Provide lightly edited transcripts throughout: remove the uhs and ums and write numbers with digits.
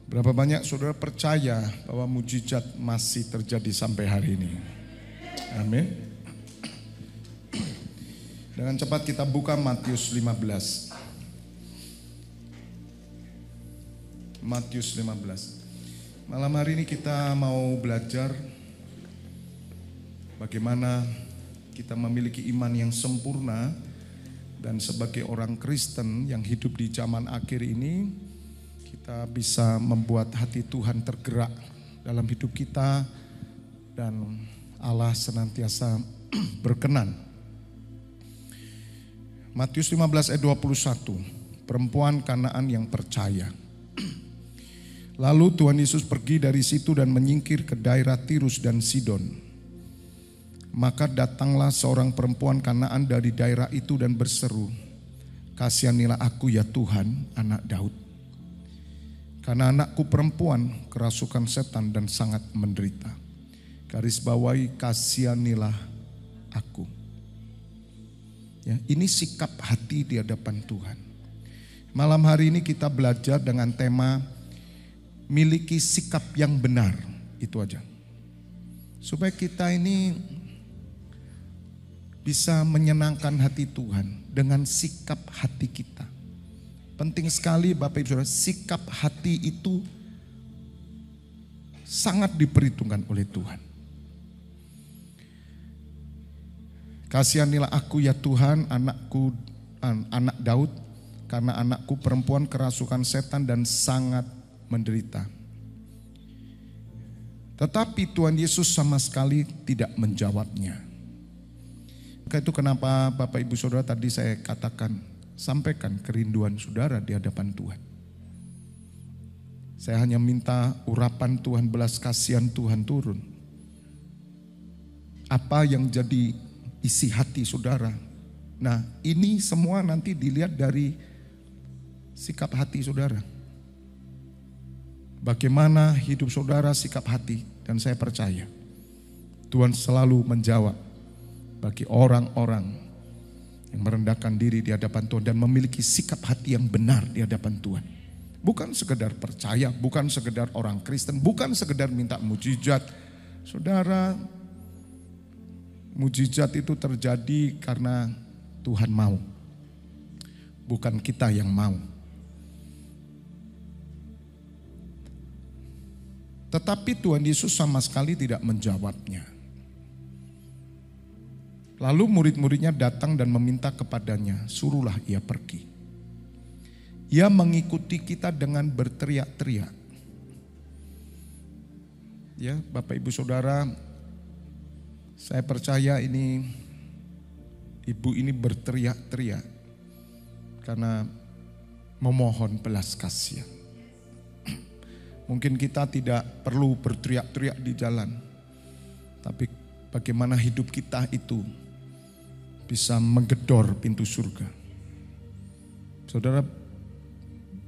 Berapa banyak saudara percaya bahwa mujizat masih terjadi sampai hari ini? Amin. Dengan cepat kita buka Matius 15. Matius 15. Malam hari ini kita mau belajar bagaimana kita memiliki iman yang sempurna, dan sebagai orang Kristen yang hidup di zaman akhir ini, kita bisa membuat hati Tuhan tergerak dalam hidup kita dan Allah senantiasa berkenan. Matius 15 ayat 21, perempuan Kanaan yang percaya. Lalu Tuhan Yesus pergi dari situ dan menyingkir ke daerah Tirus dan Sidon. Maka datanglah seorang perempuan Kanaan dari daerah itu dan berseru, "Kasihanilah aku ya Tuhan, anak Daud. Karena anakku perempuan kerasukan setan dan sangat menderita." Garis bawahi, kasihanilah aku. Ya, ini sikap hati di hadapan Tuhan. Malam hari ini kita belajar dengan tema miliki sikap yang benar, itu aja. Supaya kita ini bisa menyenangkan hati Tuhan dengan sikap hati kita. Penting sekali Bapak Ibu Saudara, sikap hati itu sangat diperhitungkan oleh Tuhan. Kasihanilah aku ya Tuhan, anak Daud, karena anakku perempuan kerasukan setan dan sangat menderita. Tetapi Tuhan Yesus sama sekali tidak menjawabnya. Maka itu kenapa Bapak Ibu Saudara tadi saya katakan, sampaikan kerinduan saudara di hadapan Tuhan. Saya hanya minta urapan Tuhan, belas kasihan Tuhan turun. Apa yang jadi isi hati saudara? Nah, ini semua nanti dilihat dari sikap hati saudara. Bagaimana hidup saudara, sikap hati, dan saya percaya Tuhan selalu menjawab bagi orang-orang yang merendahkan diri di hadapan Tuhan dan memiliki sikap hati yang benar di hadapan Tuhan. Bukan sekedar percaya, bukan sekedar orang Kristen, bukan sekedar minta mujizat. Saudara, mujizat itu terjadi karena Tuhan mau, bukan kita yang mau. Tetapi Tuhan Yesus sama sekali tidak menjawabnya. Lalu murid-muridnya datang dan meminta kepadanya, suruhlah ia pergi. Ia mengikuti kita dengan berteriak-teriak. Ya, Bapak Ibu Saudara, saya percaya ini ibu ini berteriak-teriak karena memohon belas kasihan. Mungkin kita tidak perlu berteriak-teriak di jalan, tapi bagaimana hidup kita itu bisa menggedor pintu surga. Saudara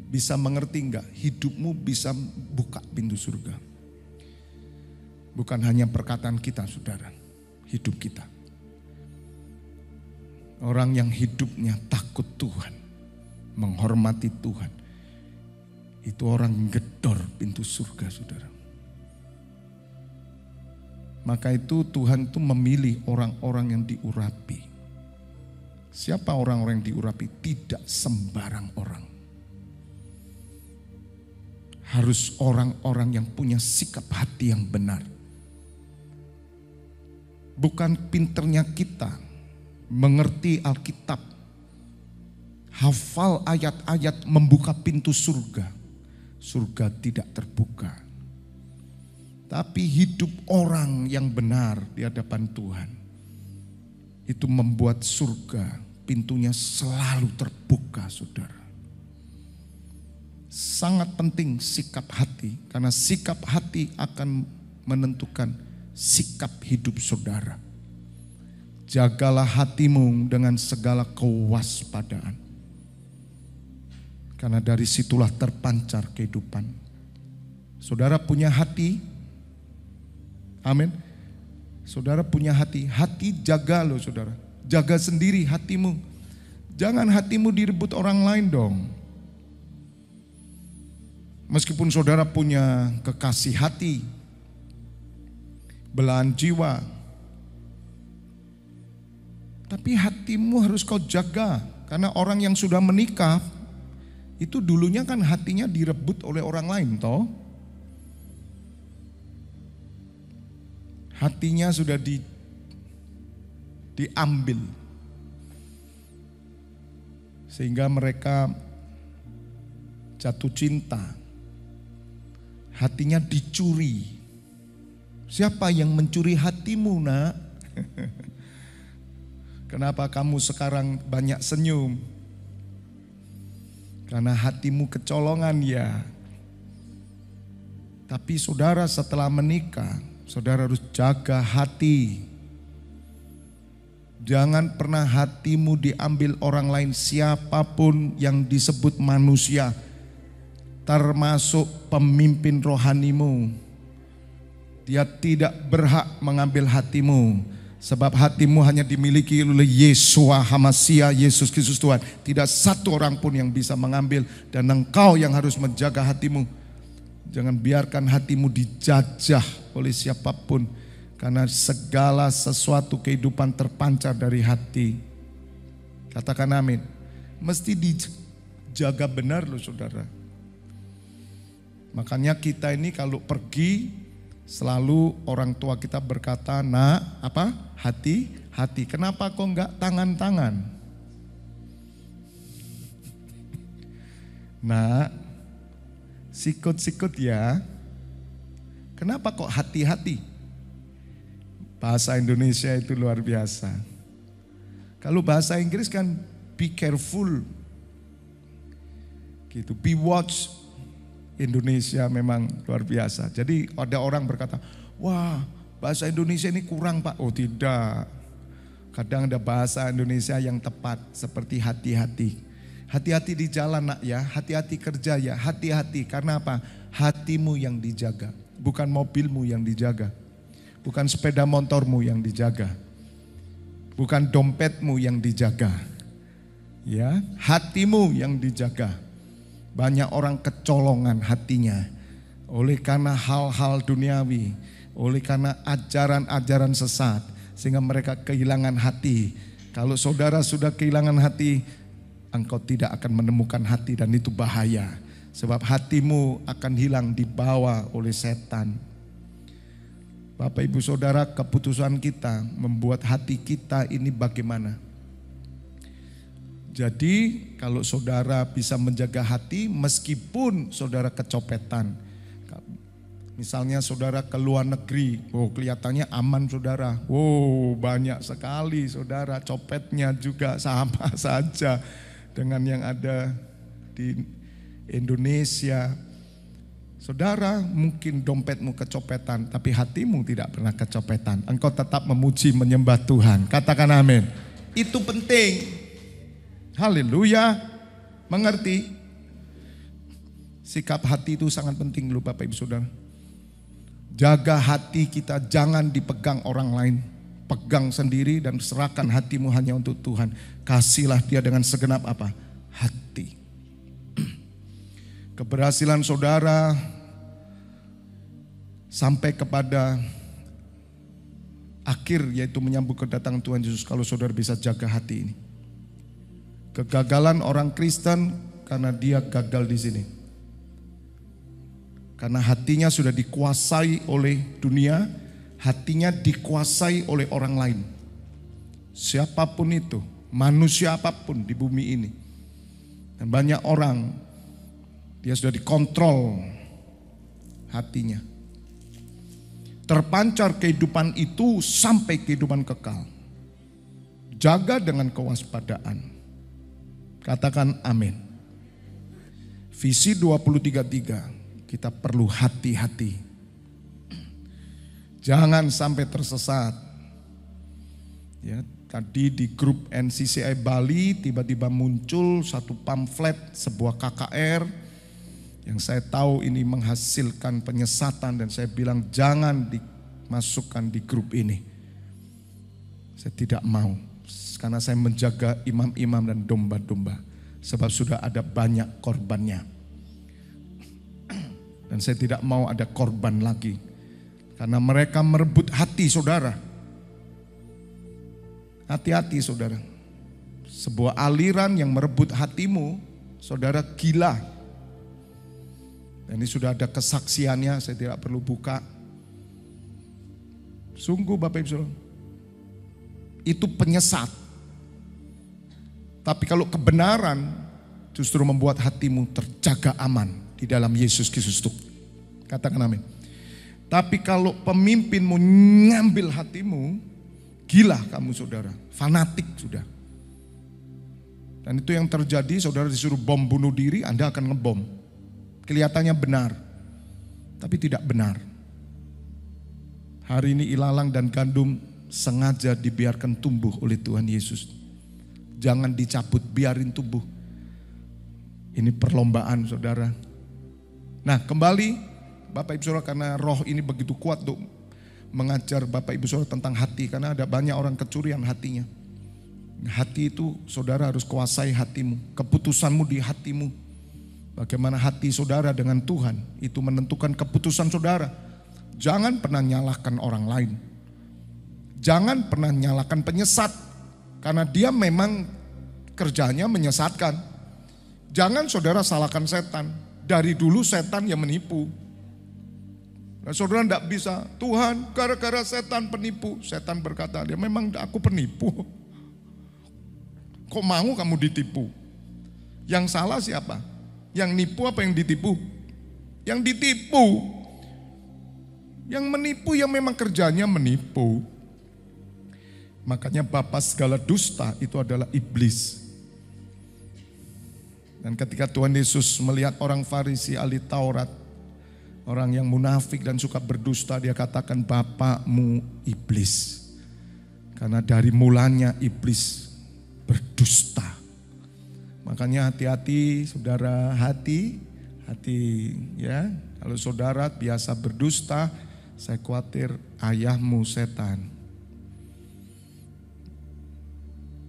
bisa mengerti enggak? Hidupmu bisa buka pintu surga. Bukan hanya perkataan kita, saudara, hidup kita. Orang yang hidupnya takut Tuhan, menghormati Tuhan, itu orang gedor pintu surga, saudara. Maka itu Tuhan itu memilih orang-orang yang diurapi. Siapa orang-orang yang diurapi? Tidak sembarang orang. Harus orang-orang yang punya sikap hati yang benar. Bukan pinternya kita mengerti Alkitab, hafal ayat-ayat membuka pintu surga. Surga tidak terbuka. Tapi hidup orang yang benar di hadapan Tuhan, itu membuat surga pintunya selalu terbuka, saudara. Sangat penting sikap hati, karena sikap hati akan menentukan sikap hidup saudara. Jagalah hatimu dengan segala kewaspadaan, karena dari situlah terpancar kehidupan. Saudara punya hati, amin. Saudara punya hati, hati jaga loh saudara. Jaga sendiri hatimu. Jangan hatimu direbut orang lain dong. Meskipun saudara punya kekasih hati, belahan jiwa, tapi hatimu harus kau jaga. Karena orang yang sudah menikah, itu dulunya kan hatinya direbut oleh orang lain toh. Hatinya sudah diambil. Sehingga mereka jatuh cinta. Hatinya dicuri. Siapa yang mencuri hatimu, nak? Kenapa kamu sekarang banyak senyum? Karena hatimu kecolongan ya. Tapi saudara setelah menikah, saudara harus jaga hati. Jangan pernah hatimu diambil orang lain, siapapun yang disebut manusia. Termasuk pemimpin rohanimu. Dia tidak berhak mengambil hatimu. Sebab hatimu hanya dimiliki oleh Yeshua HaMashiach, Yesus Kristus Tuhan. Tidak satu orang pun yang bisa mengambil. Dan engkau yang harus menjaga hatimu. Jangan biarkan hatimu dijajah oleh siapapun. Karena segala sesuatu kehidupan terpancar dari hati. Katakan amin. Mesti dijaga benar loh saudara. Makanya kita ini kalau pergi selalu orang tua kita berkata, nak apa? Hati-hati. Kenapa kok enggak tangan-tangan? Nah, sikut-sikut ya. Kenapa kok hati-hati? Bahasa Indonesia itu luar biasa. Kalau bahasa Inggris kan be careful. Gitu, be watch. Indonesia memang luar biasa. Jadi ada orang berkata, wah bahasa Indonesia ini kurang pak. Oh tidak. Kadang ada bahasa Indonesia yang tepat seperti hati-hati. Hati-hati di jalan nak ya, hati-hati kerja ya, hati-hati. Karena apa? Hatimu yang dijaga. Bukan mobilmu yang dijaga. Bukan sepeda motormu yang dijaga. Bukan dompetmu yang dijaga. Ya, hatimu yang dijaga. Banyak orang kecolongan hatinya oleh karena hal-hal duniawi, oleh karena ajaran-ajaran sesat, sehingga mereka kehilangan hati. Kalau saudara sudah kehilangan hati, engkau tidak akan menemukan hati dan itu bahaya. Sebab hatimu akan hilang dibawa oleh setan. Bapak ibu saudara, keputusan kita membuat hati kita ini bagaimana? Jadi kalau saudara bisa menjaga hati meskipun saudara kecopetan. Misalnya saudara ke luar negeri, oh kelihatannya aman saudara. Oh banyak sekali saudara, copetnya juga sama saja dengan yang ada di Indonesia. Saudara mungkin dompetmu kecopetan tapi hatimu tidak pernah kecopetan. Engkau tetap memuji menyembah Tuhan. Katakan amin. Itu penting. Haleluya. Mengerti? Sikap hati itu sangat penting loh Bapak Ibu Saudara. Jaga hati kita, jangan dipegang orang lain. Pegang sendiri dan serahkan hatimu hanya untuk Tuhan. Kasihlah dia dengan segenap apa? Hati. Keberhasilan saudara sampai kepada akhir, yaitu menyambut kedatangan Tuhan Yesus, kalau saudara bisa jaga hati ini. Kegagalan orang Kristen karena dia gagal di sini. Karena hatinya sudah dikuasai oleh dunia, hatinya dikuasai oleh orang lain. Siapapun itu, manusia apapun di bumi ini. Dan banyak orang, dia sudah dikontrol hatinya. Terpancar kehidupan itu sampai kehidupan kekal. Jaga dengan kewaspadaan. Katakan amin. Visi 2033, kita perlu hati-hati. Jangan sampai tersesat. Ya, tadi di grup NCCI Bali tiba-tiba muncul satu pamflet sebuah KKR yang saya tahu ini menghasilkan penyesatan dan saya bilang jangan dimasukkan di grup ini. Saya tidak mau. Karena saya menjaga imam-imam dan domba-domba. Sebab sudah ada banyak korbannya. Dan saya tidak mau ada korban lagi. Karena mereka merebut hati saudara. Hati-hati saudara. Sebuah aliran yang merebut hatimu, saudara, gila. Dan ini sudah ada kesaksiannya, saya tidak perlu buka. Sungguh Bapak Ibu Saudara, itu penyesat. Tapi kalau kebenaran justru membuat hatimu terjaga aman di dalam Yesus Kristus itu. Katakan amin. Tapi kalau pemimpinmu ngambil hatimu, gila kamu saudara, fanatik sudah. Dan itu yang terjadi, saudara disuruh bom bunuh diri, Anda akan ngebom. Kelihatannya benar, tapi tidak benar. Hari ini ilalang dan gandum sengaja dibiarkan tumbuh oleh Tuhan Yesus. Jangan dicabut, biarin tumbuh. Ini perlombaan saudara. Nah kembali Bapak Ibu Saudara, karena roh ini begitu kuat untuk mengajar Bapak Ibu Saudara tentang hati. Karena ada banyak orang kecurian hatinya. Hati itu saudara harus kuasai hatimu. Keputusanmu di hatimu. Bagaimana hati saudara dengan Tuhan, itu menentukan keputusan saudara. Jangan pernah nyalahkan orang lain. Jangan pernah nyalahkan penyesat. Karena dia memang kerjanya menyesatkan. Jangan saudara salahkan setan. Dari dulu setan yang menipu. Nah, saudara tidak bisa, Tuhan gara-gara setan penipu. Setan berkata, dia memang aku penipu. Kok mau kamu ditipu? Yang salah siapa? Yang nipu apa yang ditipu? Yang ditipu. Yang menipu yang memang kerjanya menipu. Makanya bapa segala dusta itu adalah iblis. Dan ketika Tuhan Yesus melihat orang Farisi, ahli Taurat, orang yang munafik dan suka berdusta, dia katakan bapakmu iblis. Karena dari mulanya iblis berdusta. Makanya hati-hati saudara, hati ya. Kalau saudara biasa berdusta, saya khawatir ayahmu setan.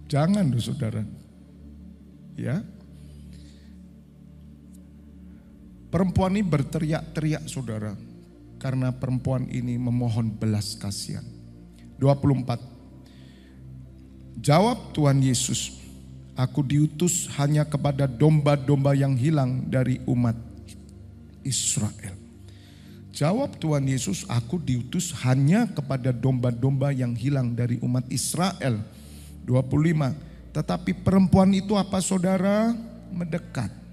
Jangan tuh saudara. Ya. Perempuan ini berteriak-teriak saudara. Karena perempuan ini memohon belas kasihan. 24. Jawab Tuhan Yesus, aku diutus hanya kepada domba-domba yang hilang dari umat Israel. Jawab Tuhan Yesus, aku diutus hanya kepada domba-domba yang hilang dari umat Israel. 25. Tetapi perempuan itu apa saudara? Mendekat.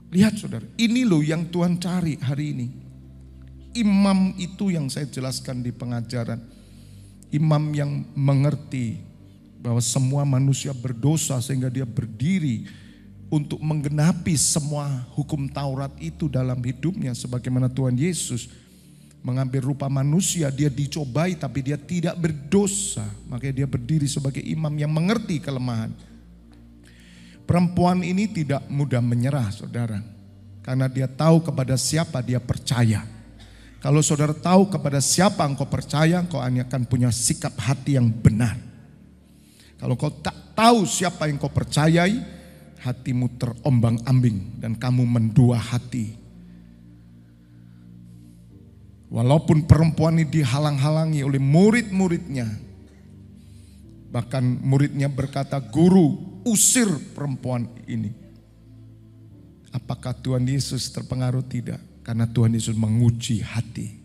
Lihat saudara, ini loh yang Tuhan cari hari ini. Imam itu yang saya jelaskan di pengajaran. Imam yang mengerti bahwa semua manusia berdosa sehingga dia berdiri untuk menggenapi semua hukum Taurat itu dalam hidupnya. Sebagaimana Tuhan Yesus mengambil rupa manusia, dia dicobai tapi dia tidak berdosa. Makanya dia berdiri sebagai imam yang mengerti kelemahan. Perempuan ini tidak mudah menyerah saudara. Karena dia tahu kepada siapa dia percaya. Kalau saudara tahu kepada siapa engkau percaya, engkau akan punya sikap hati yang benar. Kalau kau tak tahu siapa yang kau percayai, hatimu terombang-ambing dan kamu mendua hati. Walaupun perempuan ini dihalang-halangi oleh murid-muridnya. Bahkan muridnya berkata, guru usir perempuan ini. Apakah Tuhan Yesus terpengaruh? Tidak. Karena Tuhan Yesus menguji hati.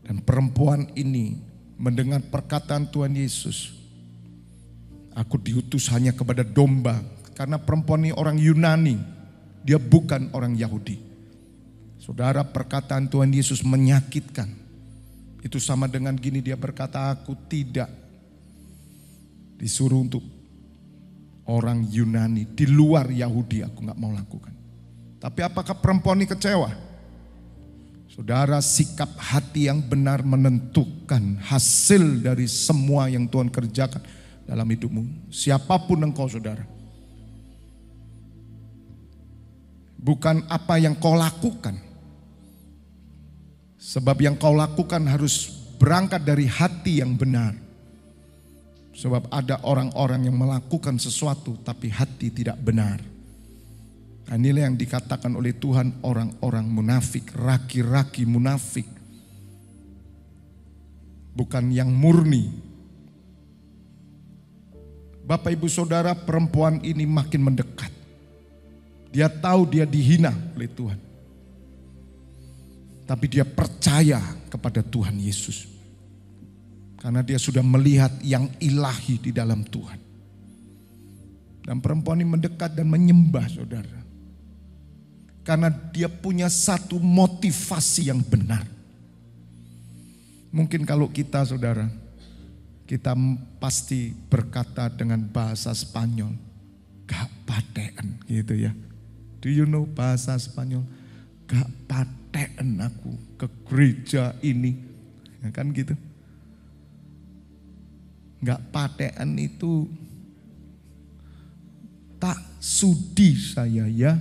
Dan perempuan ini mendengar perkataan Tuhan Yesus. Aku diutus hanya kepada domba. Karena perempuan ini orang Yunani. Dia bukan orang Yahudi. Saudara, perkataan Tuhan Yesus menyakitkan. Itu sama dengan gini, dia berkata, aku tidak disuruh untuk orang Yunani. Di luar Yahudi aku gak mau lakukan. Tapi apakah perempuan ini kecewa? Saudara, sikap hati yang benar menentukan hasil dari semua yang Tuhan kerjakan dalam hidupmu. Siapapun engkau saudara. Bukan apa yang kau lakukan. Sebab yang kau lakukan harus berangkat dari hati yang benar. Sebab ada orang-orang yang melakukan sesuatu tapi hati tidak benar. Nah, inilah yang dikatakan oleh Tuhan orang-orang munafik, raki-raki munafik. Bukan yang murni. Bapak ibu saudara, perempuan ini makin mendekat. Dia tahu dia dihina oleh Tuhan. Tapi dia percaya kepada Tuhan Yesus. Karena dia sudah melihat yang ilahi di dalam Tuhan. Dan perempuan ini mendekat dan menyembah saudara. Karena dia punya satu motivasi yang benar. Mungkin kalau kita saudara, kita pasti berkata dengan bahasa Spanyol, gak patean gitu ya. Do you know bahasa Spanyol? Gak patean aku ke gereja ini. Ya kan gitu. Gak patean itu tak sudi saya ya.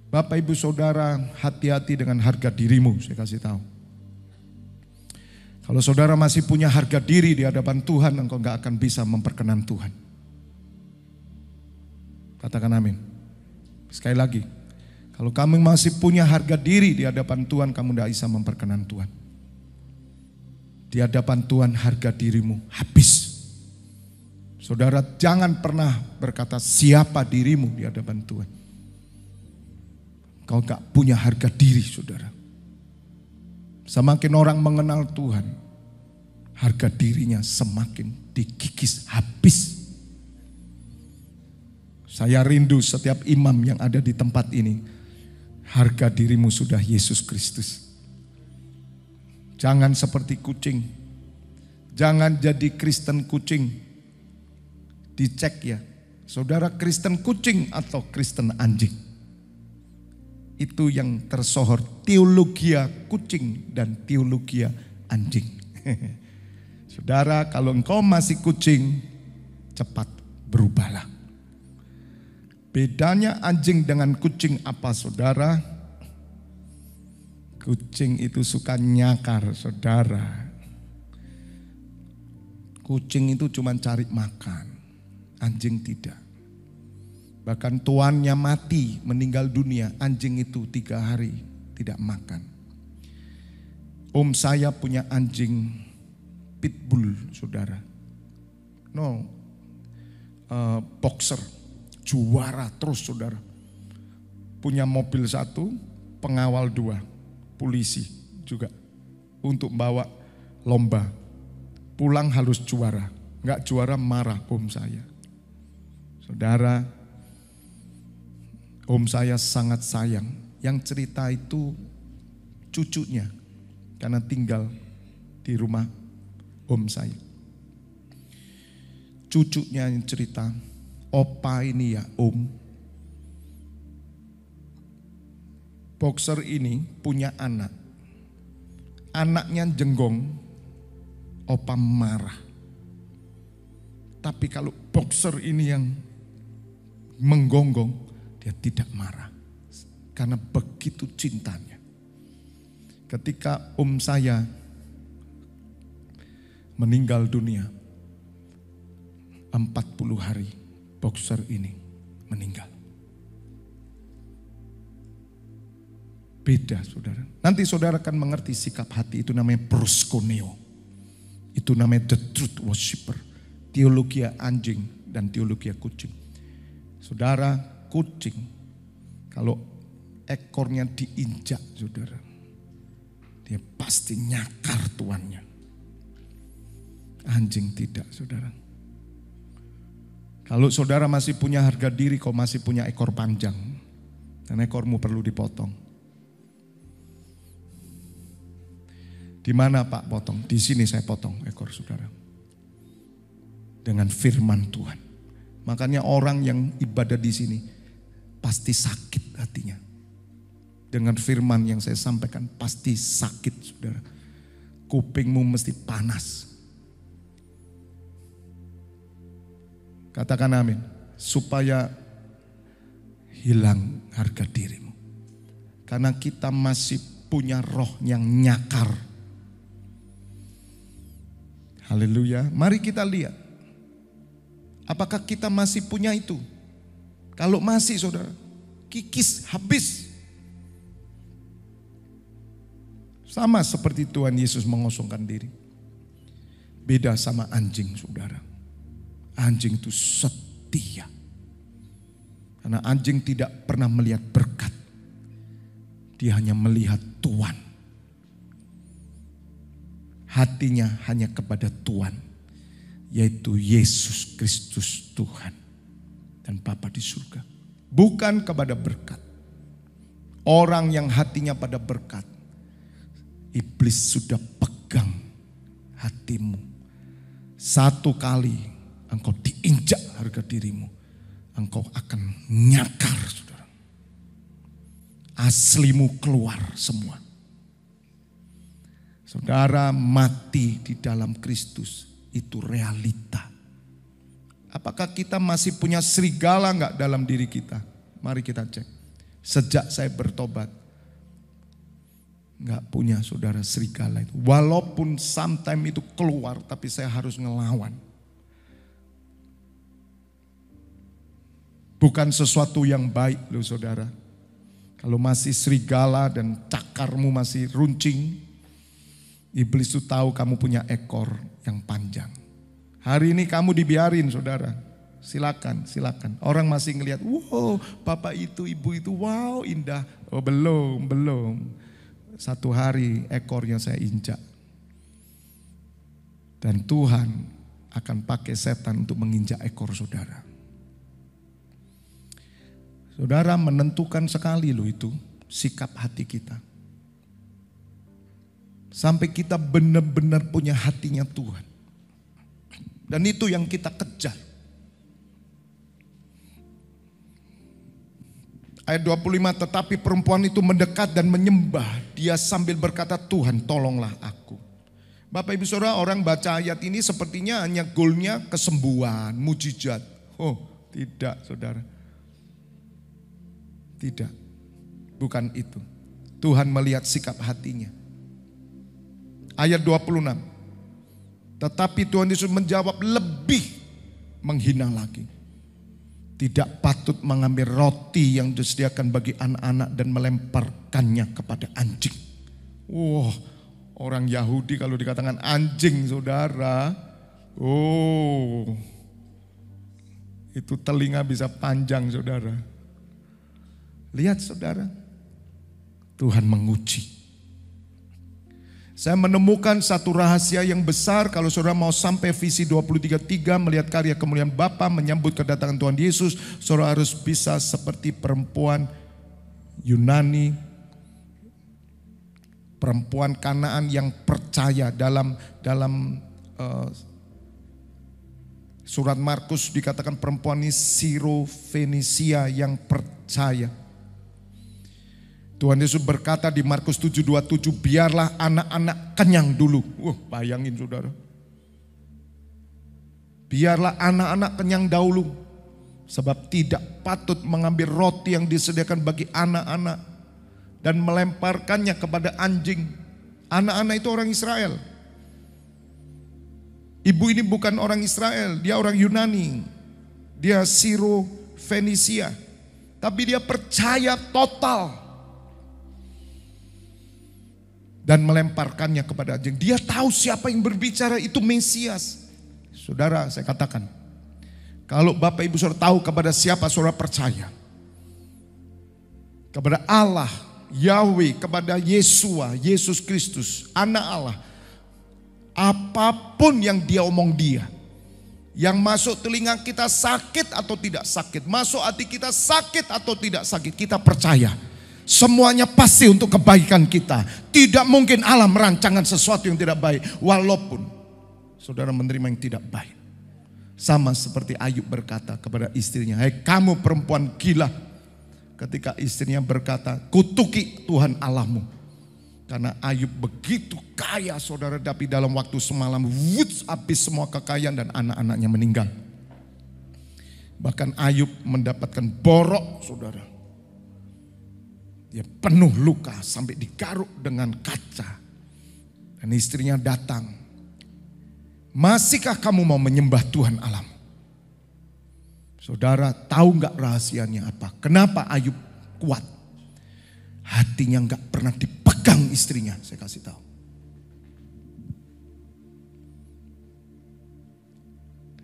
Bapak ibu saudara, hati-hati dengan harga dirimu, saya kasih tahu. Kalau saudara masih punya harga diri di hadapan Tuhan, engkau gak akan bisa memperkenan Tuhan. Katakan amin. Sekali lagi, kalau kamu masih punya harga diri di hadapan Tuhan, kamu gak bisa memperkenan Tuhan. Di hadapan Tuhan harga dirimu habis. Saudara jangan pernah berkata siapa dirimu di hadapan Tuhan. Kau gak punya harga diri saudara. Semakin orang mengenal Tuhan, harga dirinya semakin dikikis habis. Saya rindu setiap imam yang ada di tempat ini, harga dirimu sudah Yesus Kristus. Jangan seperti kucing. Jangan jadi Kristen kucing. Dicek ya, saudara Kristen kucing atau Kristen anjing. Itu yang tersohor, teologia kucing dan teologia anjing. Saudara, kalau engkau masih kucing, cepat berubahlah. Bedanya anjing dengan kucing apa saudara? Kucing itu suka nyakar saudara. Kucing itu cuma cari makan, anjing tidak. Bahkan tuannya mati, meninggal dunia, anjing itu 3 hari tidak makan. Om saya punya anjing pitbull saudara. Boxer, juara terus saudara. Punya mobil 1, pengawal 2, polisi juga. Untuk bawa lomba. Pulang harus juara, gak juara marah om saya. Saudara, om saya sangat sayang. Yang cerita itu cucunya. Karena tinggal di rumah om saya. Cucunya yang cerita, opa ini ya om. Boxer ini punya anak. Anaknya jenggong, opa marah. Tapi kalau boxer ini yang menggonggong, dia tidak marah. Karena begitu cintanya. Ketika om saya meninggal dunia, 40 hari boxer ini meninggal. Beda saudara. Nanti saudara akan mengerti sikap hati itu namanya proskuneo. Itu namanya the truth worshiper. Teologi anjing dan teologi kucing. Saudara, kucing kalau ekornya diinjak saudara, dia pasti nyakar tuannya. Anjing tidak saudara. Kalau saudara masih punya harga diri, kau masih punya ekor panjang, dan ekormu perlu dipotong. Di mana Pak potong? Di sini saya potong ekor saudara. Dengan firman Tuhan. Makanya orang yang ibadah di sini pasti sakit hatinya. Dengan firman yang saya sampaikan pasti sakit saudara. Kupingmu mesti panas. Katakan amin. Supaya hilang harga dirimu. Karena kita masih punya roh yang nyakar. Haleluya. Mari kita lihat. Apakah kita masih punya itu? Kalau masih saudara, kikis, habis. Sama seperti Tuhan Yesus mengosongkan diri. Beda sama anjing saudara. Anjing itu setia. Karena anjing tidak pernah melihat berkat. Dia hanya melihat Tuhan. Hatinya hanya kepada Tuhan. Yaitu Yesus Kristus Tuhan. Dan Bapa di surga. Bukan kepada berkat. Orang yang hatinya pada berkat. Iblis sudah pegang hatimu. Satu kali engkau diinjak harga dirimu. Engkau akan nyakar saudara. Aslimu keluar semua. Saudara, mati di dalam Kristus itu realita. Apakah kita masih punya serigala enggak dalam diri kita? Mari kita cek. Sejak saya bertobat, enggak punya saudara serigala itu. Walaupun sometimes itu keluar, tapi saya harus ngelawan. Bukan sesuatu yang baik loh saudara. Kalau masih serigala dan cakarmu masih runcing, iblis itu tahu kamu punya ekor yang panjang. Hari ini kamu dibiarin saudara. Silakan, silakan. Orang masih ngelihat, wow bapak itu, ibu itu, wow indah. Oh belum. Satu hari ekornya saya injak. Dan Tuhan akan pakai setan untuk menginjak ekor saudara. Saudara menentukan sekali loh itu sikap hati kita. Sampai kita benar-benar punya hatinya Tuhan. Dan itu yang kita kejar. Ayat 25, tetapi perempuan itu mendekat dan menyembah. Dia sambil berkata, Tuhan tolonglah aku. Bapak ibu saudara, orang baca ayat ini sepertinya hanya goalnya kesembuhan, mujizat. Oh tidak saudara. Tidak, bukan itu. Tuhan melihat sikap hatinya. Ayat 26. Tetapi Tuhan Yesus menjawab lebih menghina lagi. Tidak patut mengambil roti yang disediakan bagi anak-anak dan melemparkannya kepada anjing. Wah, orang Yahudi kalau dikatakan anjing saudara. Oh, itu telinga bisa panjang saudara. Lihat saudara, Tuhan menguji. Saya menemukan satu rahasia yang besar kalau saudara mau sampai visi 23:3 melihat karya kemuliaan Bapa menyambut kedatangan Tuhan Yesus, saudara harus bisa seperti perempuan Yunani, perempuan Kanaan yang percaya dalam surat Markus dikatakan perempuan ini Siro-Fenisia yang percaya. Tuhan Yesus berkata di Markus 7:27, biarlah anak-anak kenyang dulu. Bayangin saudara. Biarlah anak-anak kenyang dahulu. Sebab tidak patut mengambil roti yang disediakan bagi anak-anak dan melemparkannya kepada anjing. Anak-anak itu orang Israel. Ibu ini bukan orang Israel, dia orang Yunani. Dia Siro-Fenisia. Tapi dia percaya total. Dan melemparkannya kepada anjing. Dia tahu siapa yang berbicara itu Mesias. Saudara, saya katakan, kalau Bapak Ibu saudara tahu kepada siapa saudara percaya, kepada Allah, Yahweh, kepada Yesua, Yesus Kristus, anak Allah, apapun yang dia omong dia, yang masuk telinga kita sakit atau tidak sakit, masuk hati kita sakit atau tidak sakit, kita percaya. Semuanya pasti untuk kebaikan kita. Tidak mungkin Allah merancangkan sesuatu yang tidak baik. Walaupun saudara menerima yang tidak baik. Sama seperti Ayub berkata kepada istrinya, "Hai kamu perempuan gila." Ketika istrinya berkata, "Kutuki Tuhan Allahmu." Karena Ayub begitu kaya saudara, tapi dalam waktu semalam habis semua kekayaan dan anak-anaknya meninggal. Bahkan Ayub mendapatkan borok saudara. Dia penuh luka sampai digaruk dengan kaca. Dan istrinya datang. "Masihkah kamu mau menyembah Tuhan Allahmu?" Saudara tahu nggak rahasianya apa? Kenapa Ayub kuat? Hatinya nggak pernah dipegang istrinya, saya kasih tahu.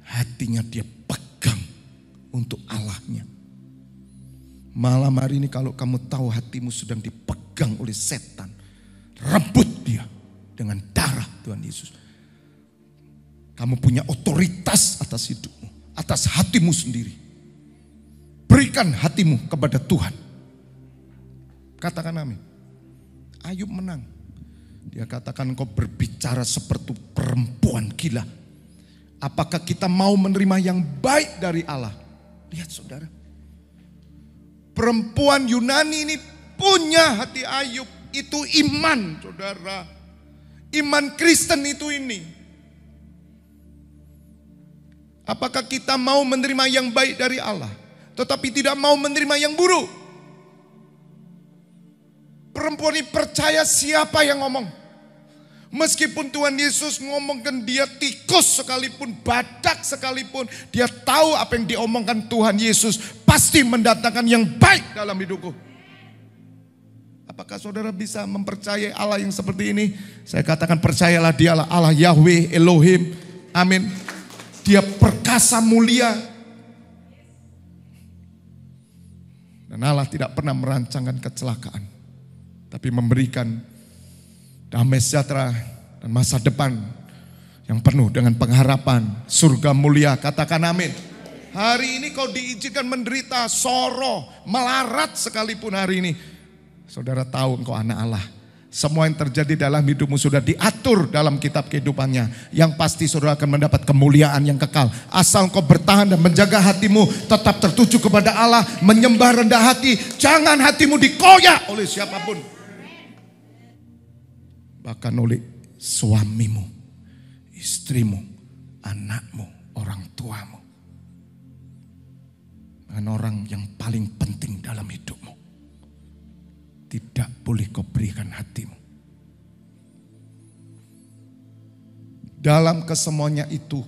Hatinya dia pegang untuk Allahnya. Malam hari ini kalau kamu tahu hatimu sedang dipegang oleh setan, rebut dia dengan darah Tuhan Yesus. Kamu punya otoritas atas hidupmu, atas hatimu sendiri. Berikan hatimu kepada Tuhan. Katakan amin. Ayub menang. Dia katakan kau berbicara seperti perempuan gila. Apakah kita mau menerima yang baik dari Allah? Lihat saudara. Perempuan Yunani ini punya hati Ayub. Itu iman saudara. Iman Kristen itu ini. Apakah kita mau menerima yang baik dari Allah, tetapi tidak mau menerima yang buruk? Perempuan ini percaya siapa yang ngomong. Meskipun Tuhan Yesus ngomongkan dia tikus sekalipun, badak sekalipun, dia tahu apa yang diomongkan Tuhan Yesus pasti mendatangkan yang baik dalam hidupku. Apakah saudara bisa mempercayai Allah yang seperti ini? Saya katakan percayalah dialah Allah Yahweh Elohim. Amin. Dia perkasa mulia. Dan Allah tidak pernah merancangkan kecelakaan, tapi memberikan damai sejahtera dan masa depan yang penuh dengan pengharapan surga mulia. Katakan amin. Hari ini kau diizinkan menderita, soroh, melarat sekalipun hari ini. Saudara tahu engkau anak Allah. Semua yang terjadi dalam hidupmu sudah diatur dalam kitab kehidupannya. Yang pasti saudara akan mendapat kemuliaan yang kekal. Asal kau bertahan dan menjaga hatimu tetap tertuju kepada Allah. Menyembah rendah hati. Jangan hatimu dikoyak oleh siapapun. Bahkan oleh suamimu, istrimu, anakmu, orang tuamu. Dan orang yang paling penting dalam hidupmu. Tidak boleh kau berikan hatimu. Dalam kesemuanya itu,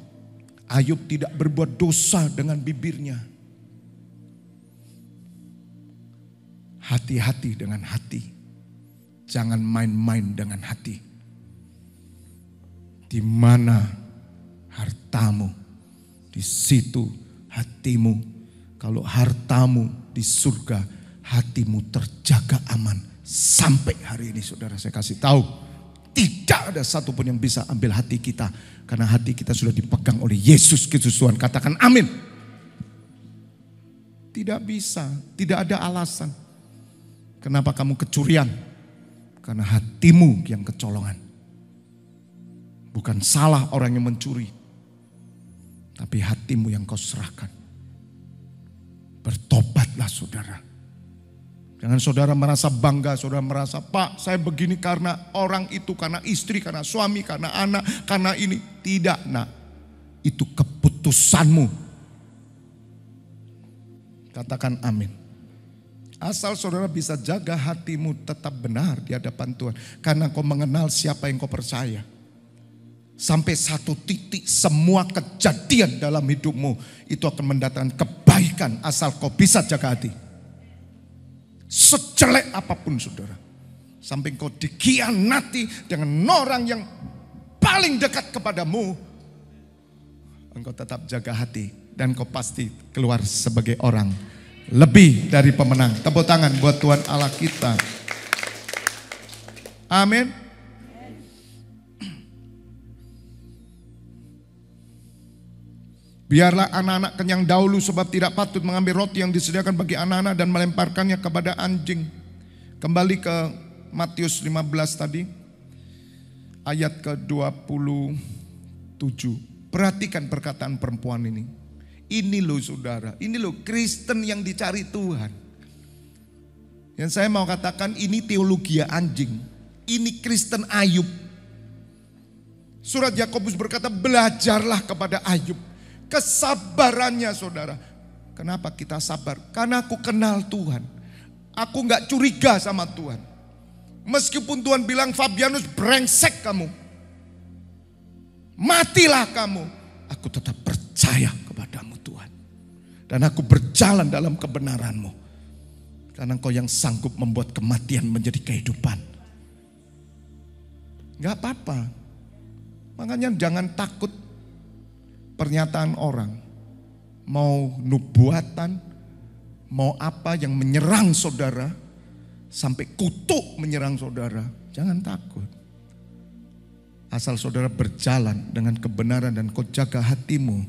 Ayub tidak berbuat dosa dengan bibirnya. Hati-hati dengan hati. Jangan main-main dengan hati. Di mana hartamu, di situ hatimu. Kalau hartamu di surga, hatimu terjaga aman sampai hari ini. Saudara, saya kasih tahu, tidak ada satupun yang bisa ambil hati kita, karena hati kita sudah dipegang oleh Yesus Kristus Tuhan. Katakan amin. Tidak bisa, tidak ada alasan. Kenapa kamu kecurian? Karena hatimu yang kecolongan. Bukan salah orang yang mencuri, tapi hatimu yang kau serahkan. Bertobatlah saudara. Jangan saudara merasa bangga, saudara merasa, Pak saya begini karena orang itu, karena istri, karena suami, karena anak, karena ini. Tidak nak, itu keputusanmu. Katakan amin. Asal saudara bisa jaga hatimu tetap benar di hadapan Tuhan. Karena kau mengenal siapa yang kau percaya. Sampai satu titik semua kejadian dalam hidupmu itu akan mendatangkan kebaikan asal kau bisa jaga hati. Sejelek apapun saudara. Sampai kau dikhianati dengan orang yang paling dekat kepadamu. Engkau tetap jaga hati. Dan kau pasti keluar sebagai orang lebih dari pemenang. Tepuk tangan buat Tuhan Allah kita. Amin. Biarlah anak-anak kenyang dahulu, sebab tidak patut mengambil roti yang disediakan bagi anak-anak dan melemparkannya kepada anjing. Kembali ke Matius 15 tadi, ayat ke-27. Perhatikan perkataan perempuan ini. Ini loh saudara, ini loh Kristen yang dicari Tuhan. Yang saya mau katakan ini teologi anjing. Ini Kristen Ayub. Surat Yakobus berkata belajarlah kepada Ayub. Kesabarannya saudara. Kenapa kita sabar? Karena aku kenal Tuhan. Aku gak curiga sama Tuhan. Meskipun Tuhan bilang Fabianus brengsek kamu. Matilah kamu. Aku tetap percaya kepadamu Tuhan. Dan aku berjalan dalam kebenaran-Mu. Karena Engkau yang sanggup membuat kematian menjadi kehidupan. Gak apa-apa. Makanya jangan takut pernyataan orang. Mau nubuatan, mau apa yang menyerang saudara, sampai kutuk menyerang saudara. Jangan takut. Asal saudara berjalan dengan kebenaran dan kau jaga hatimu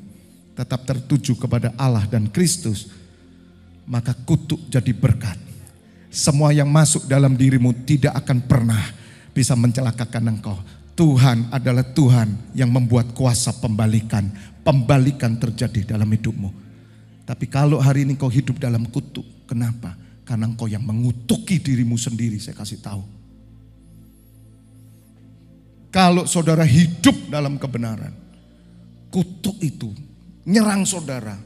tetap tertuju kepada Allah dan Kristus, maka kutuk jadi berkat. Semua yang masuk dalam dirimu tidak akan pernah bisa mencelakakan engkau. Tuhan adalah Tuhan yang membuat kuasa pembalikan. Pembalikan terjadi dalam hidupmu. Tapi kalau hari ini kau hidup dalam kutuk, kenapa? Karena engkau yang mengutuki dirimu sendiri, saya kasih tahu. Kalau saudara hidup dalam kebenaran, kutuk itu nyerang saudara,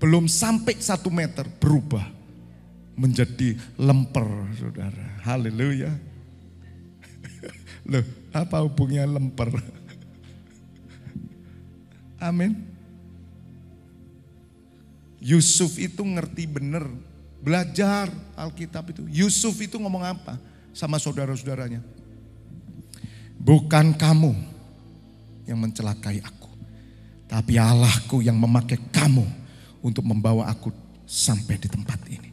belum sampai 1 meter berubah menjadi lemper saudara. Haleluya. Loh, apa hubungnya lemper? Amin. Yusuf itu ngerti bener, belajar Alkitab itu. Yusuf itu ngomong apa sama saudara-saudaranya? Bukan kamu yang mencelakai aku, tapi Allahku yang memakai kamu untuk membawa aku sampai di tempat ini.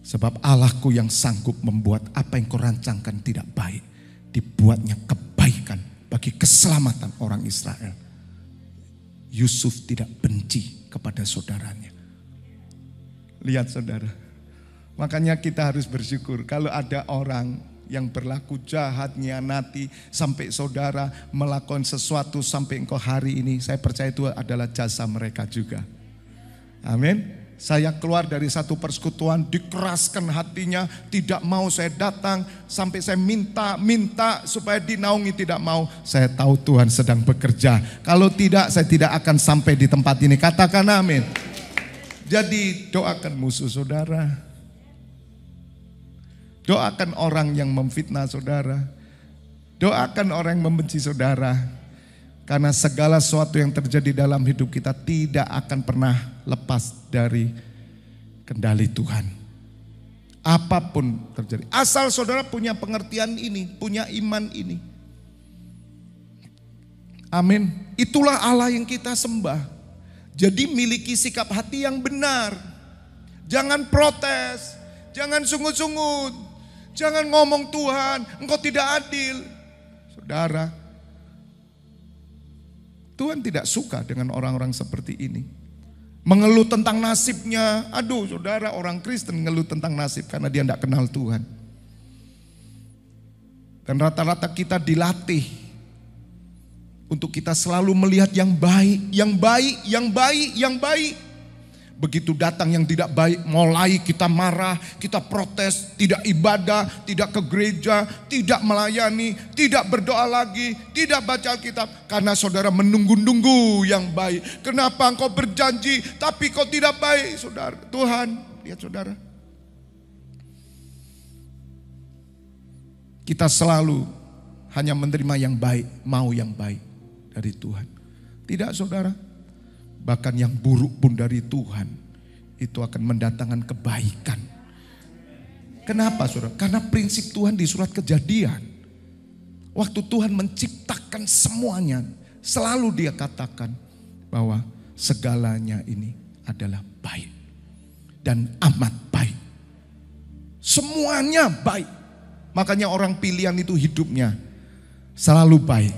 Sebab Allahku yang sanggup membuat apa yang kau rancangkan tidak baik, dibuatnya kebaikan bagi keselamatan orang Israel. Yusuf tidak benci kepada saudaranya. Lihat saudara, makanya kita harus bersyukur kalau ada orang yang berlaku jahat, nyianati, sampai saudara melakukan sesuatu sampai engkau hari ini. Saya percaya itu adalah jasa mereka juga. Amin. Saya keluar dari satu persekutuan, dikeraskan hatinya, tidak mau saya datang, sampai saya minta supaya dinaungi, tidak mau. Saya tahu Tuhan sedang bekerja. Kalau tidak, saya tidak akan sampai di tempat ini. Katakan amin. Jadi doakan musuh saudara. Doakan orang yang memfitnah saudara. Doakan orang yang membenci saudara. Karena segala sesuatu yang terjadi dalam hidup kita tidak akan pernah lepas dari kendali Tuhan. Apapun terjadi. Asal saudara punya pengertian ini, punya iman ini. Amin. Itulah Allah yang kita sembah. Jadi miliki sikap hati yang benar. Jangan protes, jangan sungut-sungut, jangan ngomong Tuhan, engkau tidak adil. Saudara, Tuhan tidak suka dengan orang-orang seperti ini. Mengeluh tentang nasibnya. Aduh saudara, orang Kristen mengeluh tentang nasib karena dia tidak kenal Tuhan. Dan rata-rata kita dilatih untuk kita selalu melihat yang baik, yang baik, yang baik, yang baik. Begitu datang yang tidak baik, mulai kita marah, kita protes, tidak ibadah, tidak ke gereja, tidak melayani, tidak berdoa lagi, tidak baca Alkitab. Karena saudara menunggu-nunggu yang baik. Kenapa engkau berjanji tapi kau tidak baik? Saudara, Tuhan, lihat saudara. Kita selalu hanya menerima yang baik, mau yang baik dari Tuhan. Tidak saudara. Bahkan yang buruk pun dari Tuhan itu akan mendatangkan kebaikan. Kenapa saudara? Karena prinsip Tuhan di surat Kejadian. Waktu Tuhan menciptakan semuanya, selalu dia katakan bahwa segalanya ini adalah baik. Dan amat baik. Semuanya baik. Makanya orang pilihan itu hidupnya selalu baik.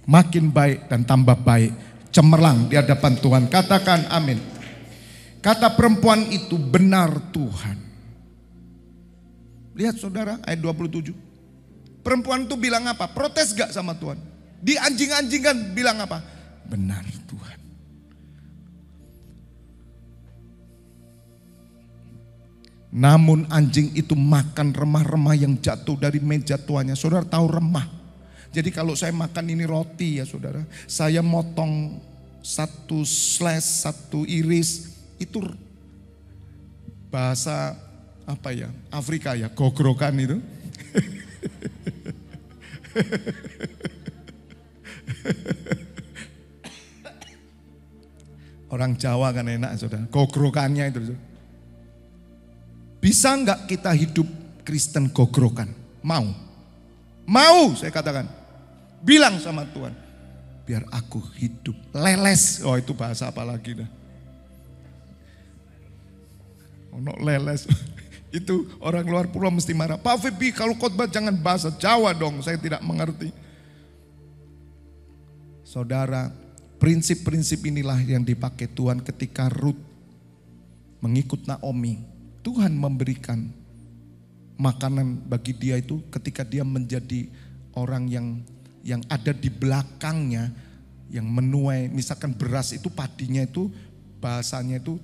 Makin baik dan tambah baik. Cemerlang di hadapan Tuhan. Katakan amin. Kata perempuan itu benar Tuhan. Lihat saudara ayat 27. Perempuan itu bilang apa? Protes gak sama Tuhan? Dianjing-anjingkan bilang apa? Benar Tuhan. Namun anjing itu makan remah-remah yang jatuh dari meja tuannya. Saudara tahu remah? Jadi kalau saya makan ini roti ya saudara, saya motong satu slice, satu iris, itu bahasa apa ya, Afrika ya, gogrokan itu. Orang Jawa kan enak saudara, gogrokannya itu. Bisa enggak kita hidup Kristen gogrokan? Mau? Mau saya katakan. Bilang sama Tuhan, biar aku hidup leles. Oh itu bahasa apa lagi dah? Ono leles. Itu orang luar pulau mesti marah. Pak Febi kalau khotbah jangan bahasa Jawa dong, saya tidak mengerti. Saudara, prinsip-prinsip inilah yang dipakai Tuhan ketika Ruth mengikut Naomi. Tuhan memberikan makanan bagi dia itu ketika dia menjadi orang yang ada di belakangnya, yang menuai, misalkan beras itu padinya itu bahasanya itu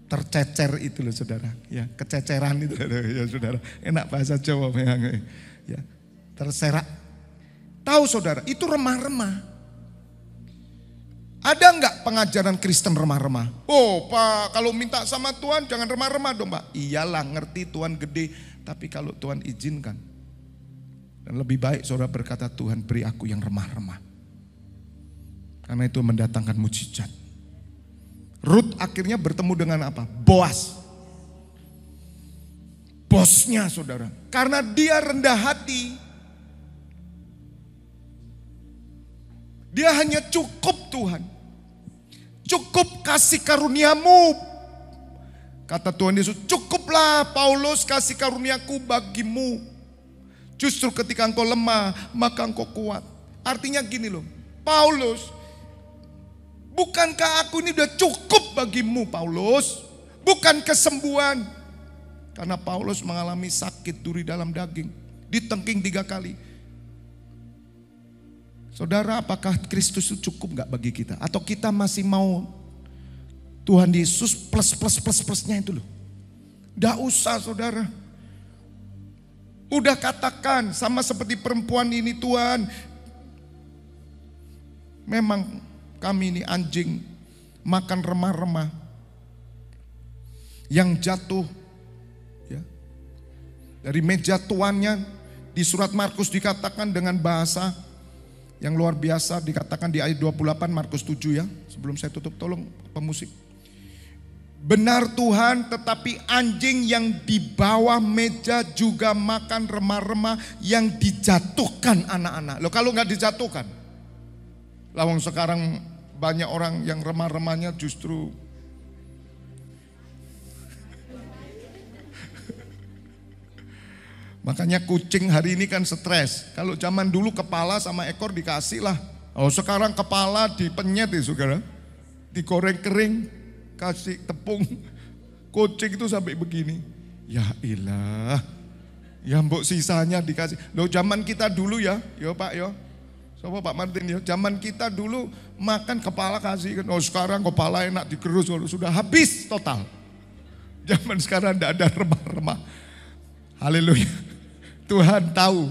tercecer itu loh saudara, ya kececeran itu ya saudara, enak bahasa Jawa ya, terserak. Tahu saudara, itu remah-remah. Ada enggak pengajaran Kristen remah-remah? Oh Pak, kalau minta sama Tuhan jangan remah-remah dong Pak. Iyalah ngerti Tuhan gede, tapi kalau Tuhan izinkan. Dan lebih baik saudara berkata, Tuhan beri aku yang remah-remah. Karena itu mendatangkan mujizat. Ruth akhirnya bertemu dengan apa? Boas. Bosnya saudara. Karena dia rendah hati. Dia hanya cukup Tuhan. Cukup kasih karuniamu. Kata Tuhan Yesus, cukuplah Paulus kasih karuniaku bagimu. Justru ketika engkau lemah, maka engkau kuat. Artinya gini loh, Paulus, bukankah aku ini udah cukup bagimu Paulus? Bukan kesembuhan. Karena Paulus mengalami sakit duri dalam daging. Ditengking 3 kali. Saudara, apakah Kristus itu cukup gak bagi kita? Atau kita masih mau Tuhan Yesus plus-plusnya itu loh. Gak usah saudara. Udah katakan sama seperti perempuan ini, Tuhan, memang kami ini anjing makan remah-remah yang jatuh ya, dari meja tuannya. Di surat Markus dikatakan dengan bahasa yang luar biasa, dikatakan di ayat 28 Markus 7 ya. Sebelum saya tutup, tolong pemusik. Benar Tuhan, tetapi anjing yang di bawah meja juga makan remah-remah yang dijatuhkan anak-anak. Loh kalau nggak dijatuhkan, lawang sekarang banyak orang yang remah-remahnya justru makanya kucing hari ini kan stres. Kalau zaman dulu kepala sama ekor dikasih lah. Oh sekarang kepala dipenyet ya saudara. Digoreng kering, kasih tepung. Kucing itu sampai begini. Ya ilah. Ya mbok sisanya dikasih. Loh zaman kita dulu ya. Yo Pak yo. Coba Pak Martin yo. Zaman kita dulu makan kepala kasih. Oh sekarang kepala enak digerus. Sudah habis total. Zaman sekarang tidak ada remah-remah. Haleluya. Tuhan tahu,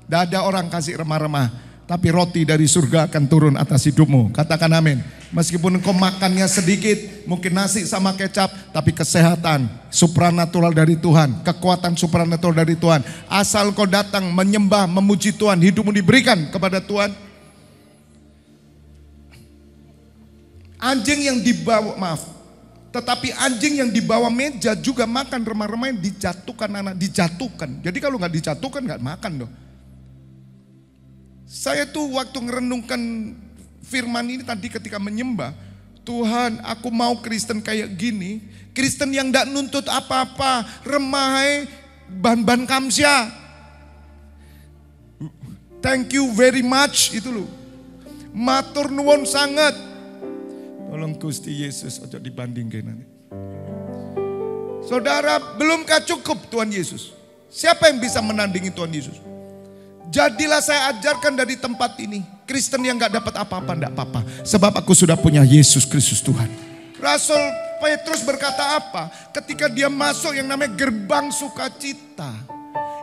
tidak ada orang kasih remah-remah, tapi roti dari surga akan turun atas hidupmu. Katakan amin. Meskipun engkau makannya sedikit, mungkin nasi sama kecap, tapi kesehatan supranatural dari Tuhan, kekuatan supranatural dari Tuhan. Asal kau datang menyembah, memuji Tuhan, hidupmu diberikan kepada Tuhan. Anjing yang dibawa, tetapi anjing yang dibawa meja juga makan remah-remah yang dijatuhkan anak, dijatuhkan. Jadi kalau nggak dijatuhkan nggak makan dong. Saya tuh waktu ngerenungkan firman ini tadi ketika menyembah, Tuhan aku mau Kristen kayak gini. Kristen yang nggak nuntut apa-apa, remah, ban-ban kamsya. Thank you very much itu loh. Matur nuwun sangat. Tolong Gusti Yesus ojo dibandingkan nanti. Saudara, belumkah cukup Tuhan Yesus? Siapa yang bisa menandingi Tuhan Yesus? Jadilah saya ajarkan dari tempat ini. Kristen yang gak dapat apa-apa, enggak apa-apa. Sebab aku sudah punya Yesus Kristus Tuhan. Rasul Petrus berkata apa? Ketika dia masuk yang namanya gerbang sukacita.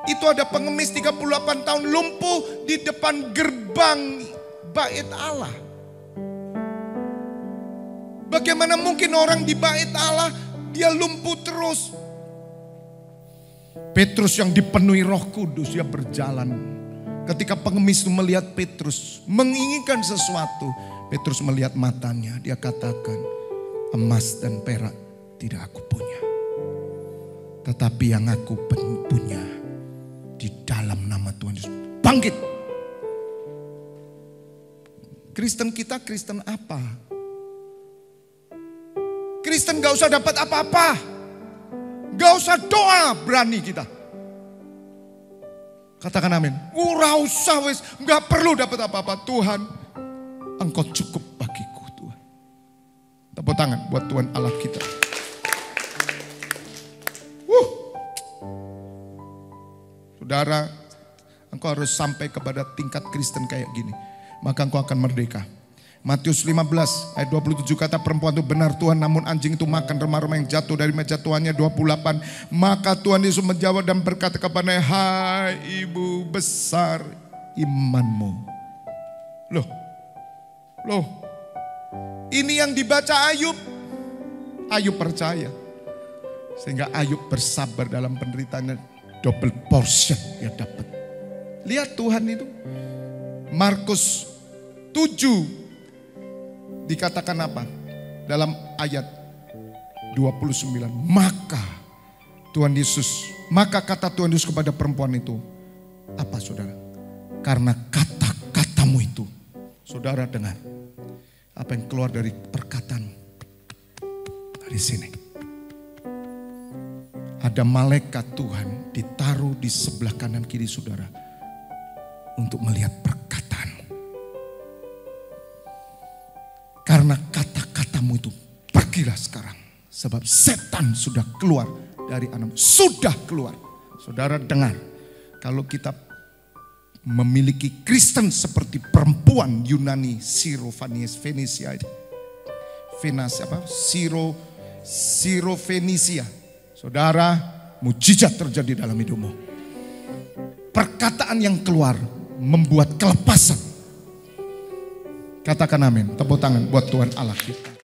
Itu ada pengemis 38 tahun lumpuh di depan gerbang bait Allah. Bagaimana mungkin orang di bait Allah dia lumpuh terus? Petrus yang dipenuhi Roh Kudus dia berjalan. Ketika pengemis itu melihat Petrus menginginkan sesuatu, Petrus melihat matanya, dia katakan, emas dan perak tidak aku punya. Tetapi yang aku punya di dalam nama Tuhan Yesus. Bangkit. Kristen kita Kristen apa? Kristen gak usah dapat apa-apa. Gak usah doa, berani kita. Katakan amin. Ora usah wis, gak perlu dapat apa-apa. Tuhan, Engkau cukup bagiku Tuhan. Tepuk tangan buat Tuhan Allah kita. Saudara, engkau harus sampai kepada tingkat Kristen kayak gini. Maka engkau akan merdeka. Matius 15 ayat 27 kata perempuan itu benar Tuhan, namun anjing itu makan remah-remah yang jatuh dari meja tuannya. 28 maka Tuhan Yesus menjawab dan berkata kepadanya, hai ibu besar imanmu. Loh, ini yang dibaca Ayub. Ayub percaya. Sehingga Ayub bersabar dalam penderitaannya. Double portion ya dapat. Lihat Tuhan itu. Markus 7 dikatakan apa? Dalam ayat 29. Maka kata Tuhan Yesus kepada perempuan itu. Apa saudara? Karena kata-katamu itu. Saudara dengar. Apa yang keluar dari perkataan. Dari sini. Ada malaikat Tuhan ditaruh di sebelah kanan kiri saudara. Untuk melihat perkataanmu. Karena kata-katamu itu pergilah sekarang. Sebab setan sudah keluar dari anakmu. Sudah keluar. Saudara dengar. Kalau kita memiliki Kristen seperti perempuan Yunani Sirofenisia. Sirofenisia. Saudara, mujizat terjadi dalam hidupmu. Perkataan yang keluar membuat kelepasan. Katakan amin. Tepuk tangan buat Tuhan Allah kita.